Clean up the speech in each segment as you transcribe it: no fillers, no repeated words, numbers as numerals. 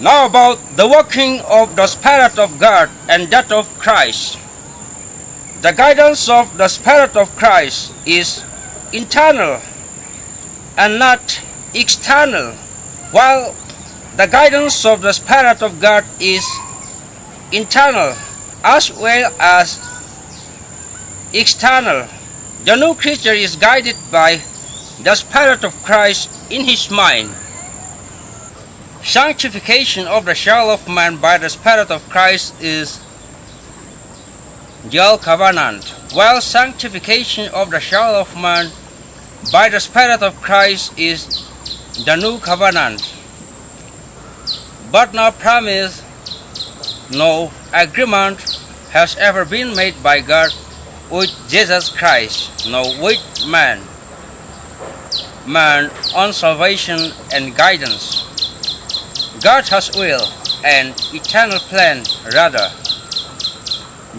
Now about the working of the Spirit of God and that of Christ. The guidance of the Spirit of Christ is internal and not external, while the guidance of the Spirit of God is internal as well as external. The new creature is guided by the Spirit of Christ in his mind. Sanctification of the soul of man by the Spirit of Christ is the old covenant, while sanctification of the soul of man by the Spirit of Christ is the new covenant. But no promise, no agreement has ever been made by God with Jesus Christ, nor with man on salvation and guidance. God has will and eternal plan rather.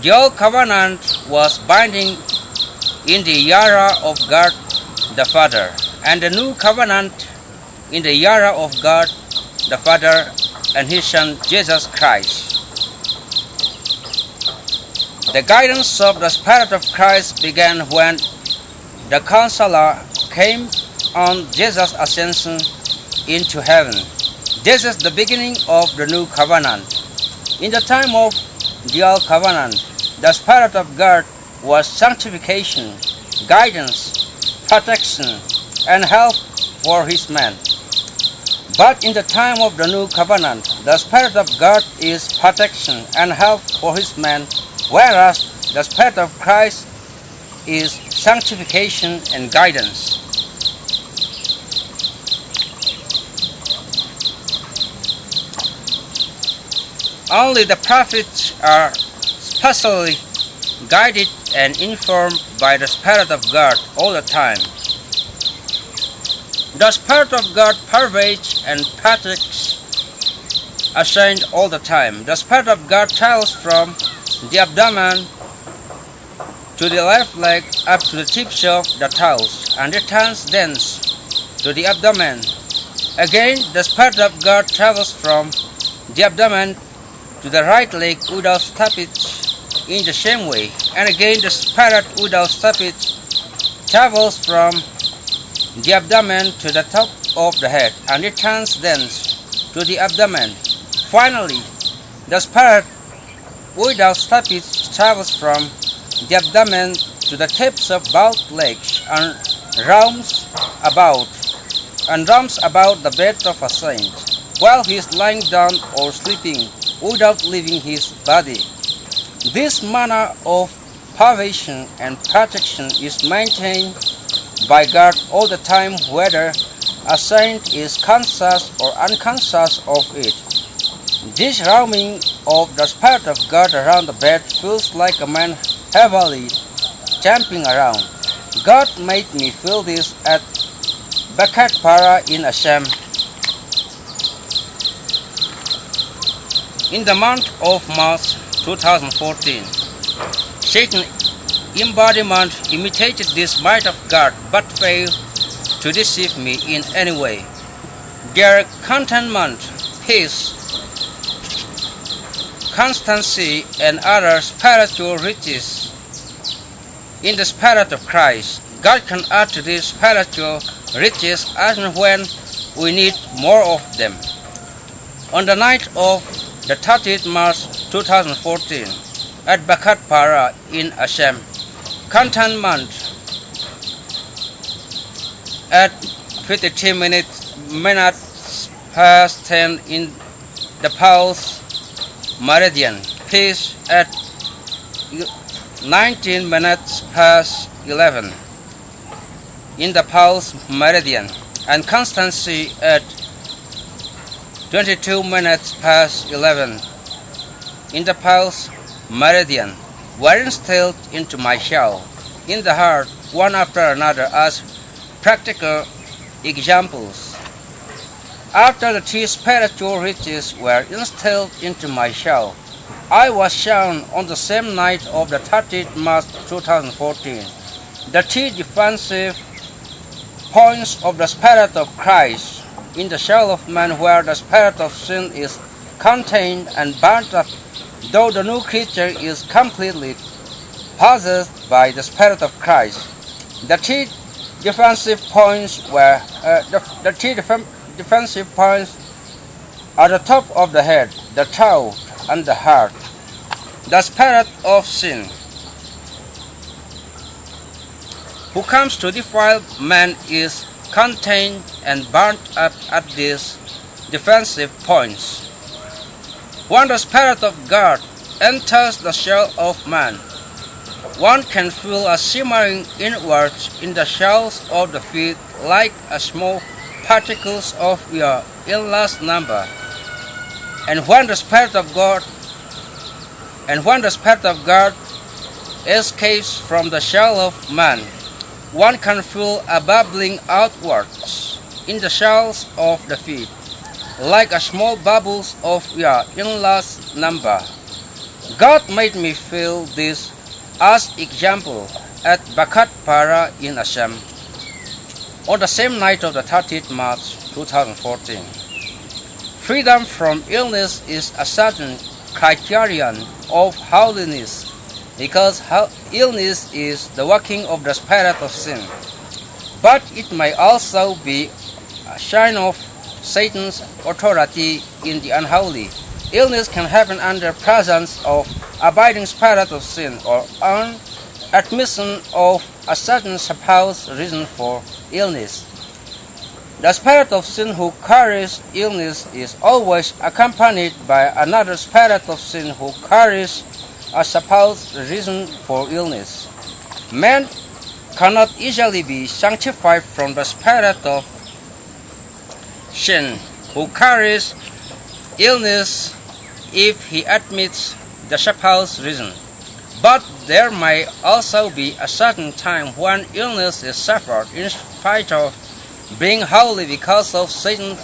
The old covenant was binding in the era of God the Father, and the new covenant in the era of God the Father and his Son Jesus Christ. The guidance of the Spirit of Christ began when the Counselor came on Jesus' ascension into heaven. This is the beginning of the new covenant. In the time of the old covenant, the Spirit of God was sanctification, guidance, protection, and help for his men. But in the time of the new covenant, the Spirit of God is protection and help for his men, whereas the Spirit of Christ is sanctification and guidance. Only the prophets are specially guided and informed by the Spirit of God all the time. The Spirit of God pervades and protects a saint all the time. The Spirit of God travels from the abdomen to the left leg up to the tips of the toes and returns thence to the abdomen. Again, the Spirit of God travels from the abdomen to the right leg without stoppage in the same way, and again the Spirit without stoppage travels from the abdomen to the top of the head and returns thence to the abdomen. Finally, the Spirit without stoppage travels from the abdomen to the tips of both legs and roams about the bed of a saint while he is lying down or sleeping without leaving his body. This manner of pervasion and protection is maintained by God all the time, whether a saint is conscious or unconscious of it. This roaming of the Spirit of God around the bed feels like a man heavily jumping around. God made me feel this at Bakat Para in Assam in the month of March 2014. Satan embodiment imitated this might of God but failed to deceive me in any way. Their contentment, peace, constancy, and other spiritual riches in the Spirit of Christ. God can add to these spiritual riches as and when we need more of them. On the night of the 30th March 2014 at Bakat Para in Assam, contentment at 52 minutes past 10 in the pulse meridian, peace at 19 minutes past 11 in the pulse meridian, and constancy at 22 minutes past 11 in the pulse meridian were instilled into my shell in the heart one after another as practical examples. After the three spiritual riches were instilled into my shell, I was shown on the same night of the 30th March 2014 the three defensive points of the Spirit of Christ in the soul of man, where the spirit of sin is contained and burnt up, though the new creature is completely possessed by the Spirit of Christ. The three defensive points are the top of the head, the throat, and the heart. The spirit of sin, who comes to defile man, is contained and burnt up at these defensive points. When the Spirit of God enters the shell of man, one can feel a simmering inwards in the shells of the feet like a small particles of your endless number. And when the Spirit of God escapes from the shell of man, one can feel a bubbling outwards in the shells of the feet, like a small bubbles of your endless number. God made me feel this as example at Bakat Para in Assam on the same night of the 30th March 2014. Freedom from illness is a certain criterion of holiness, because illness is the working of the spirit of sin. But it may also be a sign of Satan's authority in the unholy. Illness can happen under presence of abiding spirit of sin or on admission of a certain supposed reason for illness. The spirit of sin who carries illness is always accompanied by another spirit of sin who carries a supposed reason for illness. Man cannot easily be sanctified from the spirit of sin who carries illness if he admits the supposed reason. But there may also be a certain time when illness is suffered in spite of being holy because of Satan's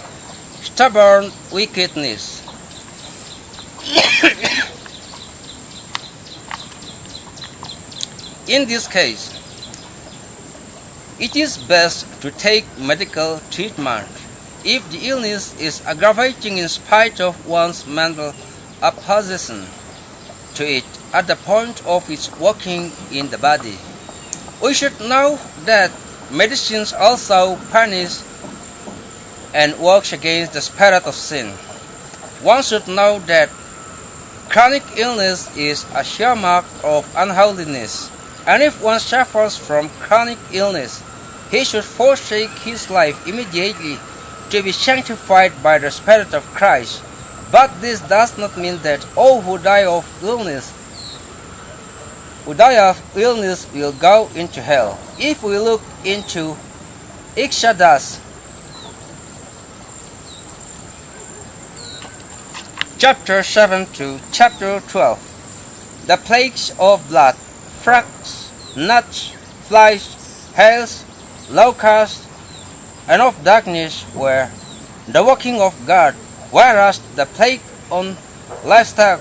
stubborn wickedness. In this case, it is best to take medical treatment if the illness is aggravating in spite of one's mental opposition to it at the point of its working in the body. We should know that medicines also punish and works against the spirit of sin. One should know that chronic illness is a sure mark of unholiness, and if one suffers from chronic illness, he should forsake his life immediately to be sanctified by the Spirit of Christ. But this does not mean that all who die of illness will go into hell. If we look into Exodus chapter 7 to chapter 12, the plagues of blood, frogs, gnats, flies, hails, locusts, and of darkness were the working of God, whereas the plague on livestock,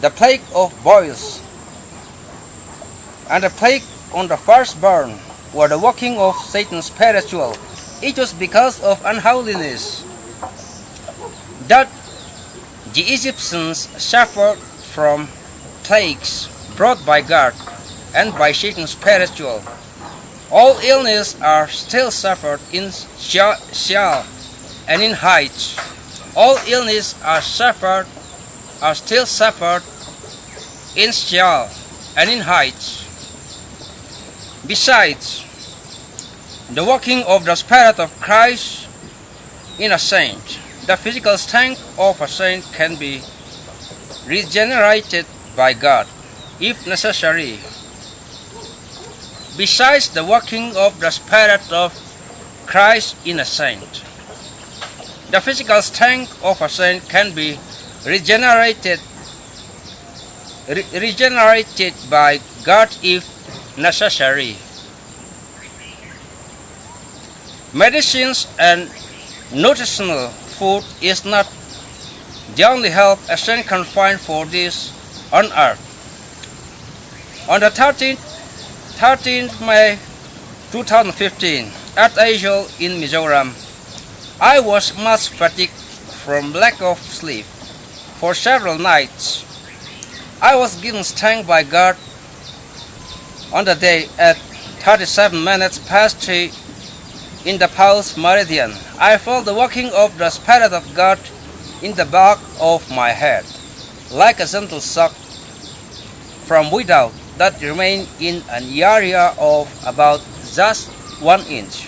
the plague of boils, and the plague on the firstborn were the working of Satan spiritual. It was because of unholiness that the Egyptians suffered from plagues brought by God and by Satan spiritual. All illness are still suffered in Sheol and in heights. All illness are still suffered in Sheol and in heights. Besides, the working of the Spirit of Christ in a saint, the physical strength of a saint can be regenerated by God, if necessary. Besides the working of the Spirit of Christ in a saint, the physical strength of a saint can be regenerated by God if necessary. Medicines and nutritional food is not the only help a saint can find for this on earth. On the 13th May 2015 at Aizawl in Mizoram, I was much fatigued from lack of sleep. For several nights, I was given strength by God. On the day at 37 minutes past 3 in the pulse meridian, I felt the working of the Spirit of God in the back of my head, like a gentle shock from without that remained in an area of about just 1 inch.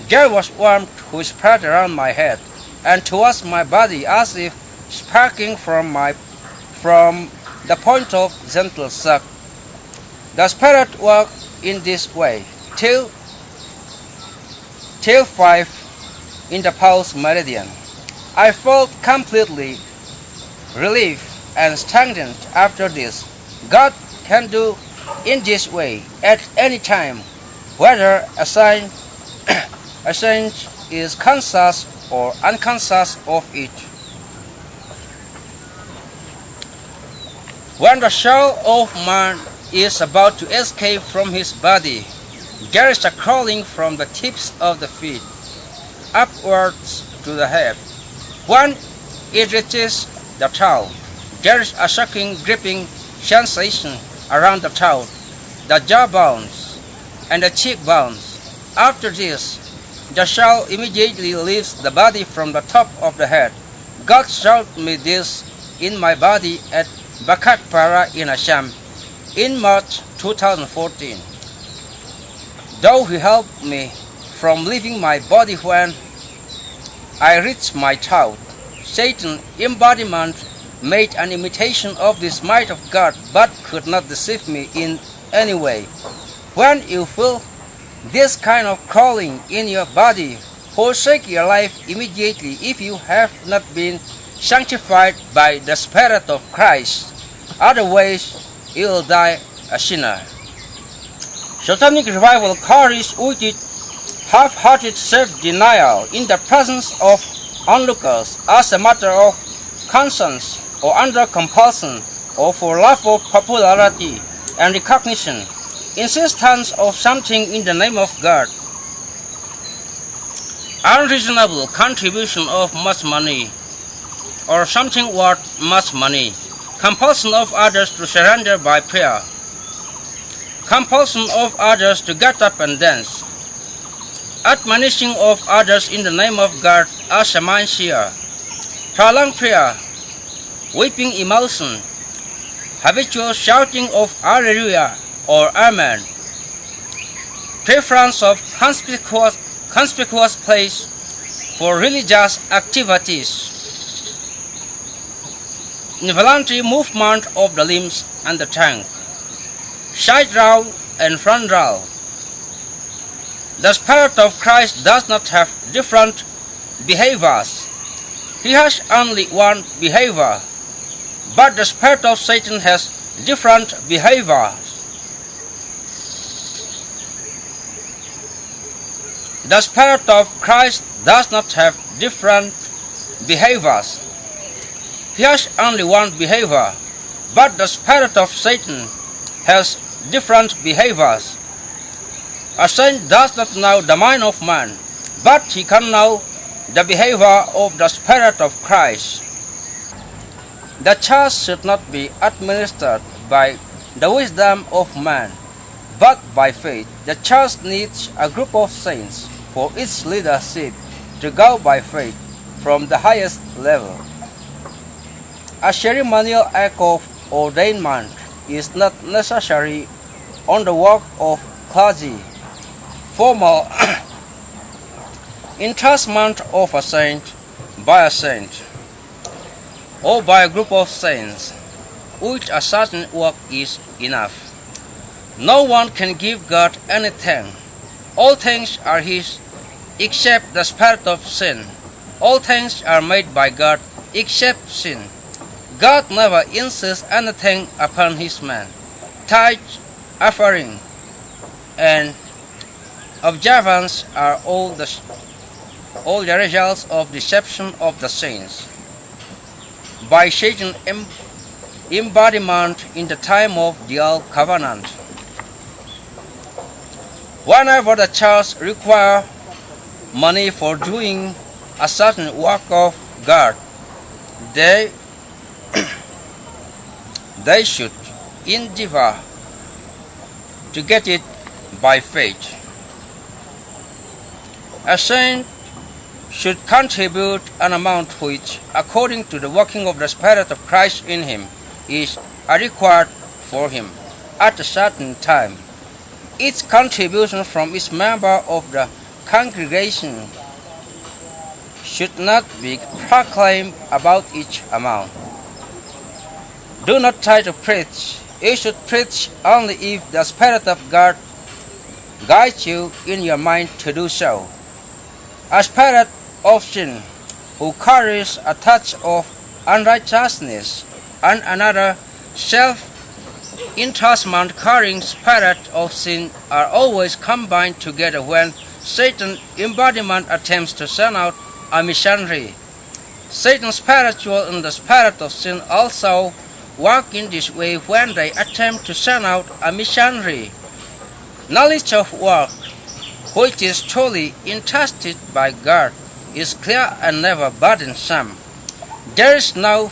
There was warmth which spread around my head and towards my body as if sparking from the point of gentle shock. The Spirit worked in this way till 5 in the pulse meridian. I felt completely relieved and strengthened after this. God can do in this way at any time, whether a saint is conscious or unconscious of it. When the soul of man is about to escape from his body, there is a crawling from the tips of the feet upwards to the head. When it reaches the throat, there is a shocking, gripping sensation around the throat, the jaw bones, and the cheek bones. After this, the soul immediately leaves the body from the top of the head. God showed me this in my body at Bakatpara in Assam in March 2014. Though He helped me from leaving my body when I reached my throat, Satan's embodiment made an imitation of this might of God but could not deceive me in any way. When you feel this kind of crawling in your body, forsake your life immediately if you have not been sanctified by the Spirit of Christ. Otherwise, you will die a sinner. Satanic revival carries with it half-hearted self-denial in the presence of onlookers as a matter of conscience or under compulsion or for love of popularity and recognition, insistence of something in the name of God, unreasonable contribution of much money or something worth much money, compulsion of others to surrender by prayer, compulsion of others to get up and dance, admonishing of others in the name of God as a mind-seer, prolonged prayer, weeping emotion, habitual shouting of Alleluia or Amen, preference of conspicuous place for religious activities, involuntary movement of the limbs and the tongue, side row and front row. The Spirit of Christ does not have different behaviors. He has only one behavior, but the Spirit of Satan has different behaviors. The Spirit of Christ does not have different behaviors. He has only one behavior, but the Spirit of Satan has different behaviors. A saint does not know the mind of man, but he can know the behavior of the Spirit of Christ. The church should not be administered by the wisdom of man, but by faith. The church needs a group of saints for its leadership to go by faith from the highest level. A ceremonial act of ordainment is not necessary on the work of clergy. Formal entrustment of a saint by a saint or by a group of saints with a certain work is enough. No one can give God anything. All things are His except the spirit of sin. All things are made by God except sin. God never insists anything upon His man. Tithe, offering, and observance are all the results of deception of the saints by Satan's embodiment in the time of the Old Covenant. Whenever the church requires money for doing a certain work of God, they they should endeavor to get it by faith. A saint should contribute an amount which, according to the working of the Spirit of Christ in him, is required for him at a certain time. Each contribution from each member of the congregation should not be proclaimed about each amount. Do not try to preach. You should preach only if the Spirit of God guides you in your mind to do so. A spirit of sin who carries a touch of unrighteousness and another self-entrustment carrying spirit of sin are always combined together when Satan's embodiment attempts to send out a missionary. Satan's spiritual and the spirit of sin also work in this way when they attempt to send out a missionary. Knowledge of work, which is truly entrusted by God, is clear and never burdensome. There is no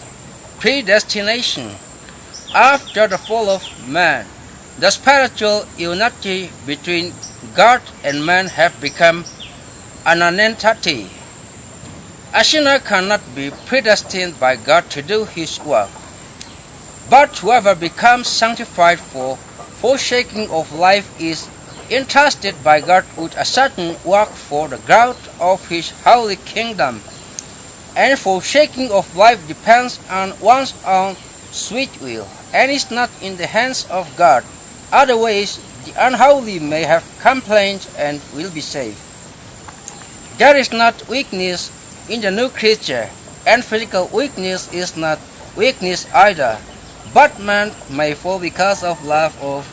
predestination. After the fall of man, the spiritual unity between God and man have become an nonentity. A sinner cannot be predestined by God to do his work, but whoever becomes sanctified for forsaking of life is entrusted by God with a certain work for the growth of his holy kingdom, and forsaking of life depends on one's own sweet will and is not in the hands of God. Otherwise, the unholy may have complained and will be saved. There is not weakness in the new creature, and physical weakness is not weakness either, but man may fall because of love of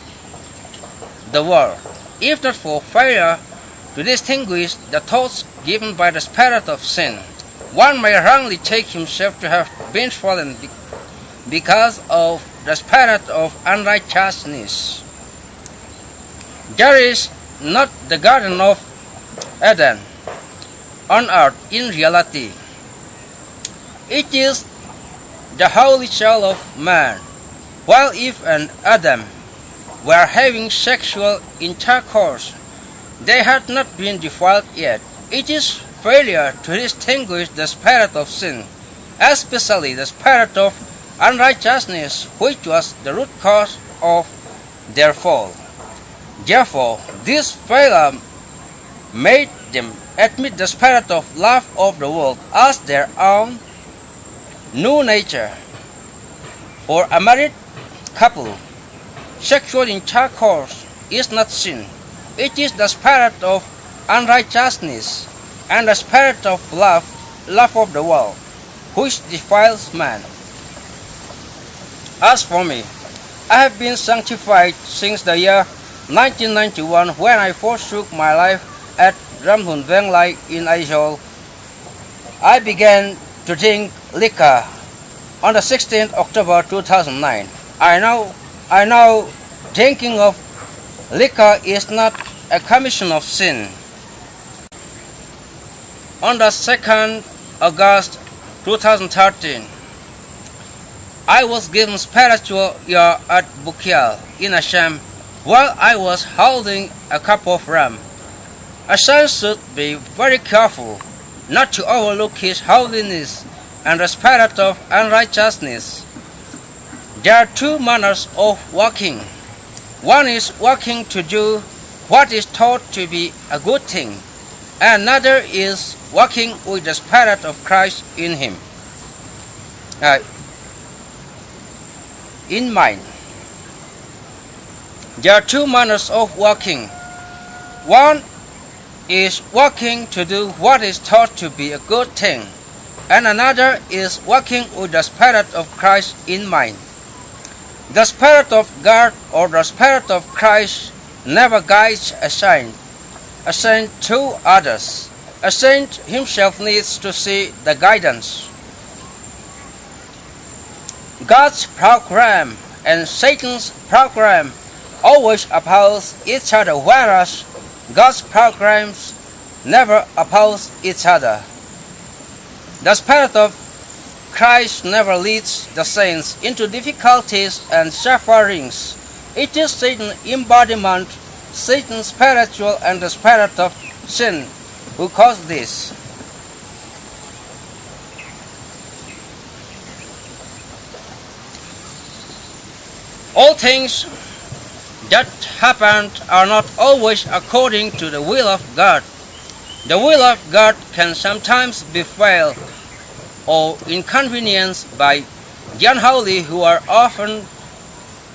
the world. If not for failure to distinguish the thoughts given by the spirit of sin, one may wrongly take himself to have been fallen because of the spirit of unrighteousness. There is not the Garden of Eden on earth in reality. It is the holy soul of man. While Eve and Adam were having sexual intercourse, they had not been defiled yet. It is failure to distinguish the spirit of sin, especially the spirit of unrighteousness, which was the root cause of their fall. Therefore, this failure made them admit the spirit of love of the world as their own new nature. For a married couple, sexual intercourse is not sin. It is the spirit of unrighteousness and the spirit of love of the world, which defiles man. As for me, I have been sanctified since the year 1991 when I forsook my life at Ramhun Veng Lai in Aizawl. I began to drink liquor on the 16th October 2009. I know drinking of liquor is not a commission of sin. On the 2nd August 2013, I was given spiritual ear at Bukial in Assam while I was holding a cup of rum. A son should be very careful not to overlook his holiness and the spirit of unrighteousness. There are two manners of walking. One is walking to do what is thought to be a good thing, and another is walking with the Spirit of Christ in him. In mind. There are two manners of walking. One is walking to do what is thought to be a good thing, and another is walking with the Spirit of Christ in mind. The Spirit of God or the Spirit of Christ never guides a saint to others. A saint himself needs to see the guidance. God's program and Satan's program always oppose each other, whereas God's programs never oppose each other. The spirit of Christ never leads the saints into difficulties and sufferings. It is Satan's embodiment, Satan's spiritual and the spirit of sin, who cause this. All things that happen are not always according to the will of God. The will of God can sometimes be failed or inconvenienced by the unholy, who are often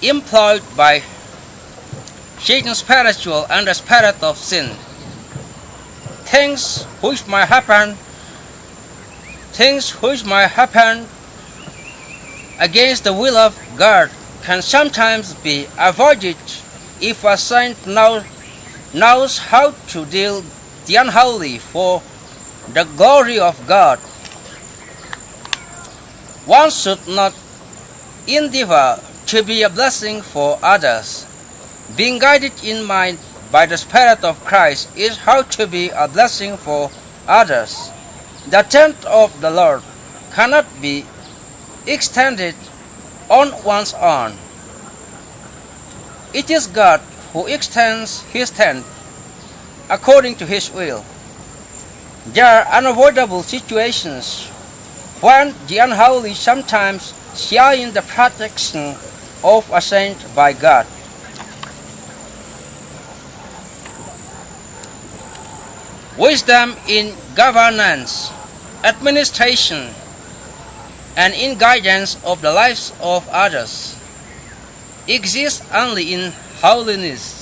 employed by Satan's spiritual and the spirit of sin. Things which might happen against the will of God can sometimes be avoided if a saint knows how to deal the unholy for the glory of God. One should not endeavor to be a blessing for others. Being guided in mind by the Spirit of Christ is how to be a blessing for others. The tent of the Lord cannot be extended on one's own. It is God who extends His tent according to His will. There are unavoidable situations when the unholy sometimes share in the protection of a saint by God. Wisdom in governance, administration, and in guidance of the lives of others exists only in holiness.